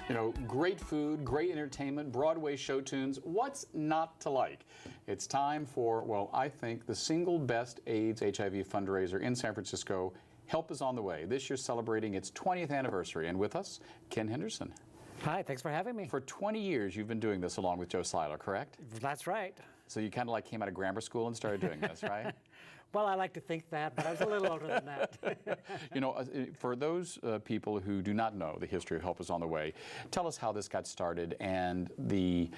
You know, great food, great entertainment, Broadway show tunes. What's not to like? It's time for, well, I think the single best AIDS HIV fundraiser in San Francisco. Help is on the way. This year celebrating its 20th anniversary. And with us, Ken Henderson. Hi, thanks for having me. For 20 years, you've been doing this along with Joe Seiler, correct? That's right. So you kind of like came out of grammar school and started doing this, right? Well, I like to think that, but I was a little older than that. You know, for those people who do not know the history of Help is on the Way, tell us how this got started and the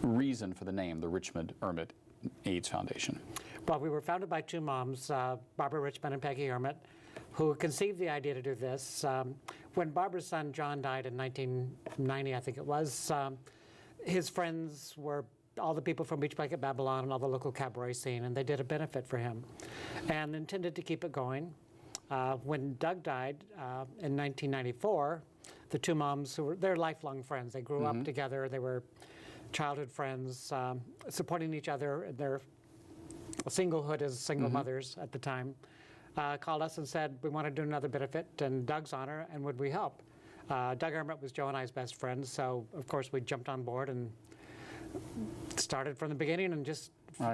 reason for the name, the Richmond Ermit AIDS Foundation. Well, we were founded by two moms, Barbara Richmond and Peggy Ermit, who conceived the idea to do this. When Barbara's son, John, died in 1990, I think it was, his friends were all the people from Beach Blanket Babylon and all the local cabaret scene, and they did a benefit for him and intended to keep it going. When Doug died in 1994, the two moms, they're lifelong friends. They grew up together. They were childhood friends, supporting each other in their singlehood as single mothers at the time, called us and said, we want to do another benefit in Doug's honor, and would we help? Doug Ermit was Joe and I's best friend, so of course we jumped on board and started from the beginning and just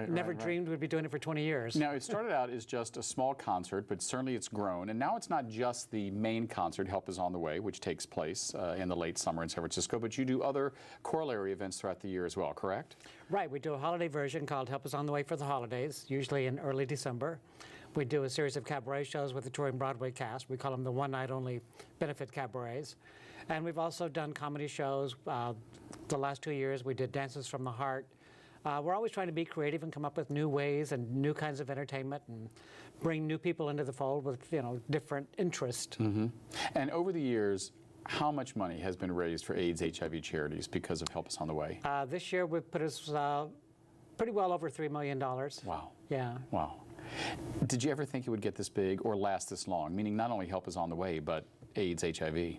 never dreamed we'd be doing it for 20 years. Now, it started out as just a small concert, but certainly it's grown. And now it's not just the main concert, Help is on the Way, which takes place in the late summer in San Francisco, but you do other corollary events throughout the year as well, correct? Right. We do a holiday version called Help is on the Way for the holidays, usually in early December. We do a series of cabaret shows with the touring Broadway cast. We call them the one-night-only benefit cabarets. And we've also done comedy shows. The last 2 years, we did Dances from the Heart. We're always trying to be creative and come up with new ways and new kinds of entertainment and bring new people into the fold with, you know, different interests. And over the years, how much money has been raised for AIDS HIV charities because of Help is on the Way? This year, we've put us pretty well over $3 million. Wow. Yeah. Wow. Did you ever think it would get this big or last this long? Meaning not only Help is on the Way, but AIDS HIV.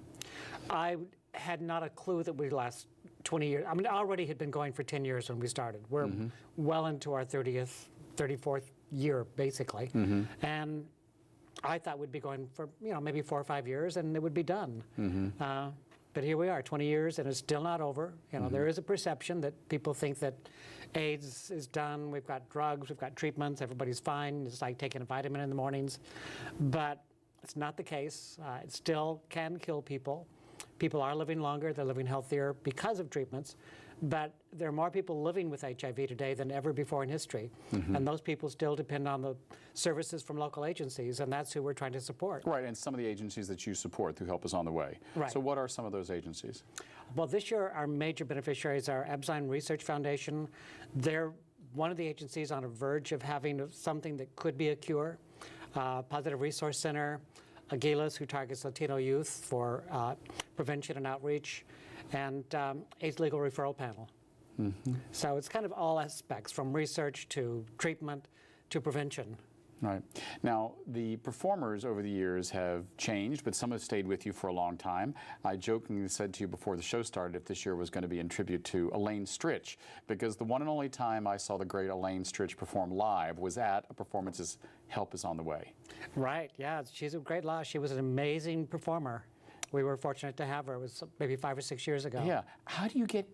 I had not a clue that we'd last 20 years. I mean, it already had been going for 10 years when we started. We're well into our 34th year, basically. And I thought we'd be going for, you know, maybe 4 or 5 years and it would be done. But here we are, 20 years, and it's still not over. You know, there is a perception that people think that AIDS is done. We've got drugs, we've got treatments, everybody's fine. It's like taking a vitamin in the mornings. But it's not the case. It still can kill people. People are living longer, they're living healthier because of treatments, but there are more people living with HIV today than ever before in history. And those people still depend on the services from local agencies, and that's who we're trying to support. Right, and some of the agencies that you support through Help is on the Way. Right. So what are some of those agencies? Well, this year our major beneficiaries are Abzine Research Foundation. They're one of the agencies on a verge of having something that could be a cure. Positive Resource Center, Aguilas, who targets Latino youth for prevention and outreach, and AIDS Legal Referral Panel. So it's kind of all aspects, from research to treatment to prevention. Right. Now, the performers over the years have changed, but some have stayed with you for a long time. I jokingly said to you before the show started if this year was going to be in tribute to Elaine Stritch, because the one and only time I saw the great Elaine Stritch perform live was at a performance as Help is on the Way. Right. Yeah, she's a great loss. She was an amazing performer. We were fortunate to have her. It was maybe 5 or 6 years ago. Yeah. How do you get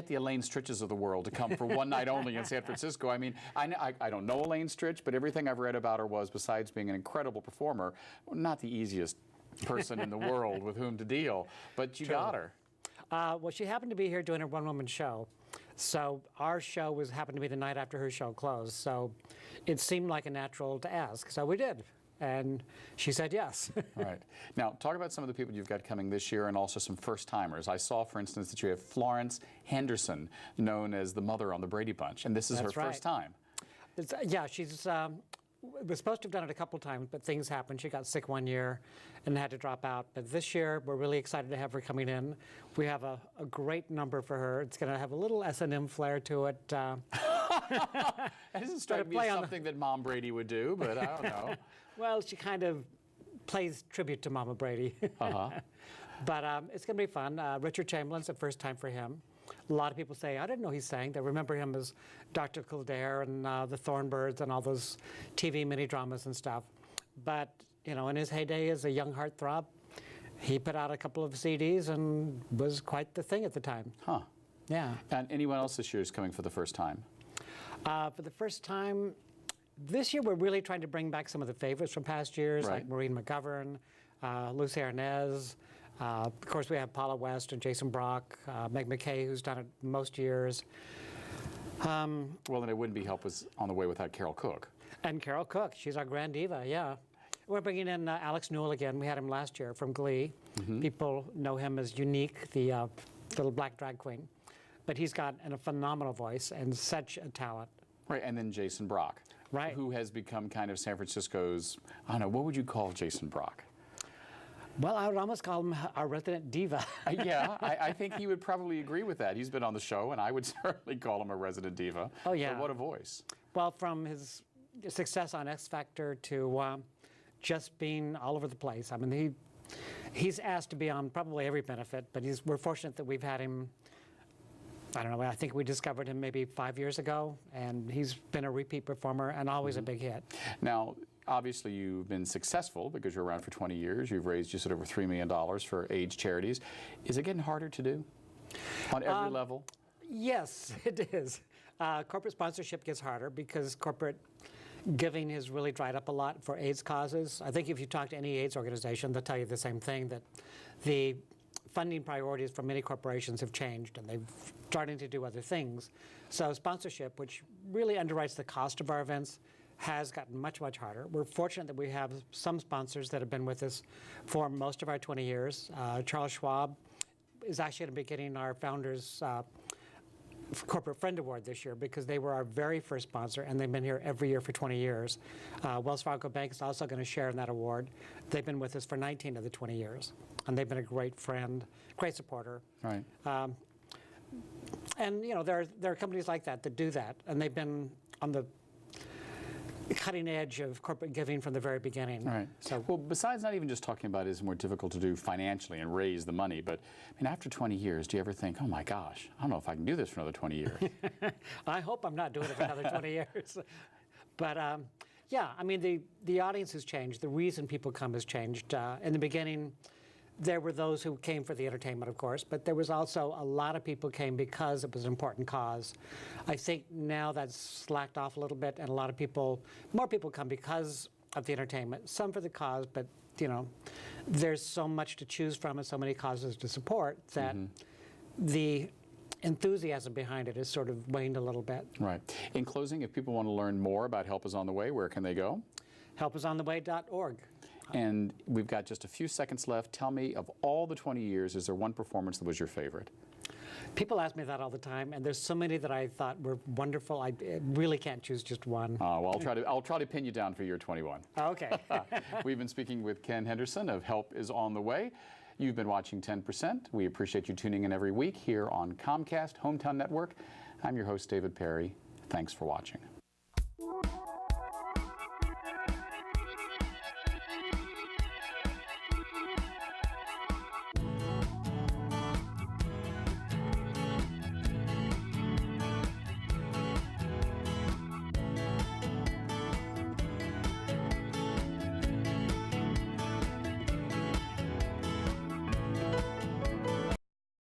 the Elaine Stritches of the world to come for one night only in San Francisco? I mean, I don't know Elaine Stritch, but everything I've read about her was, besides being an incredible performer, not the easiest person in the world with whom to deal. But you got her. Well, she happened to be here doing a one-woman show. So our show happened to be the night after her show closed. So it seemed like a natural to ask. So we did. And she said yes. All right. Now, talk about some of the people you've got coming this year and also some first-timers. I saw, for instance, that you have Florence Henderson, known as the mother on the Brady Bunch, and this is her first time. Yeah, she's was supposed to have done it a couple times, but things happened. She got sick one year and had to drop out. But this year, we're really excited to have her coming in. We have a great number for her. It's going to have a little S&M flair to it. That doesn't strike me as something that Mom Brady would do, but I don't know. Well, she kind of plays tribute to Mama Brady. But it's going to be fun. Richard Chamberlain's the first time for him. A lot of people say, I didn't know he sang. They remember him as Dr. Kildare and the Thornbirds and all those TV mini dramas and stuff. But, you know, in his heyday as a young heartthrob, he put out a couple of CDs and was quite the thing at the time. Huh. Yeah. And anyone else this year is coming for the first time? For the first time, this year we're really trying to bring back some of the favorites from past years, Right. like Maureen McGovern, Lucy Arnaz. Of course, we have Paula West and Jason Brock, Meg McKay, who's done it most years. Well, then it wouldn't be Help Is on the Way without Carol Cook. And Carol Cook, she's our grand diva, yeah. We're bringing in Alex Newell again. We had him last year from Glee. People know him as Unique, the little black drag queen. But he's got a phenomenal voice and such a talent. Right, and then Jason Brock, Right. who has become kind of San Francisco's, I don't know, what would you call Jason Brock? Well, I would almost call him our resident diva. Yeah, I think he would probably agree with that. He's been on the show, and I would certainly call him a resident diva. Oh, yeah. But what a voice. Well, from his success on X Factor to just being all over the place. I mean, he's asked to be on probably every benefit, but we're fortunate that we've had him. I don't know, I think we discovered him maybe 5 years ago, and he's been a repeat performer and always a big hit. Now, obviously, you've been successful because you're around for 20 years. You've raised just over $3 million for AIDS charities. Is it getting harder to do on every level? Yes, it is. Corporate sponsorship gets harder because corporate giving has really dried up a lot for AIDS causes. I think if you talk to any AIDS organization, they'll tell you the same thing, that the funding priorities for many corporations have changed and they've started to do other things. So sponsorship, which really underwrites the cost of our events, has gotten much, much harder. We're fortunate that we have some sponsors that have been with us for most of our 20 years. Charles Schwab is actually going to be getting our Founders Corporate Friend Award this year because they were our very first sponsor and they've been here every year for 20 years. Wells Fargo Bank is also going to share in that award. They've been with us for 19 of the 20 years and they've been a great friend, great supporter. Right. And you know, there are companies like that do that, and they've been on the cutting edge of corporate giving from the very beginning. Right. So, well, besides not even just talking about it is more difficult to do financially and raise the money, but I mean, after 20 years, do you ever think, oh my gosh, I don't know if I can do this for another 20 years? I hope I'm not doing it for another 20 years. But yeah, I mean, the audience has changed. The reason people come has changed. In the beginning, there were those who came for the entertainment, of course, but there was also a lot of people came because it was an important cause. I think now that's slacked off a little bit, and a lot of people, more people come because of the entertainment, some for the cause, but you know, there's so much to choose from and so many causes to support that the enthusiasm behind it has sort of waned a little bit. Right. In closing, if people want to learn more about Help Is on the Way, where can they go? Helpisontheway.org. And we've got just a few seconds left. Tell me, of all the 20 years, is there one performance that was your favorite? People ask me that all the time, and there's so many that I thought were wonderful. I really can't choose just one. Well, I'll try to pin you down for year 21. Okay. We've been speaking with Ken Henderson of Help Is on the Way. You've been watching 10%. We appreciate you tuning in every week here on Comcast Hometown Network. I'm your host, David Perry. Thanks for watching.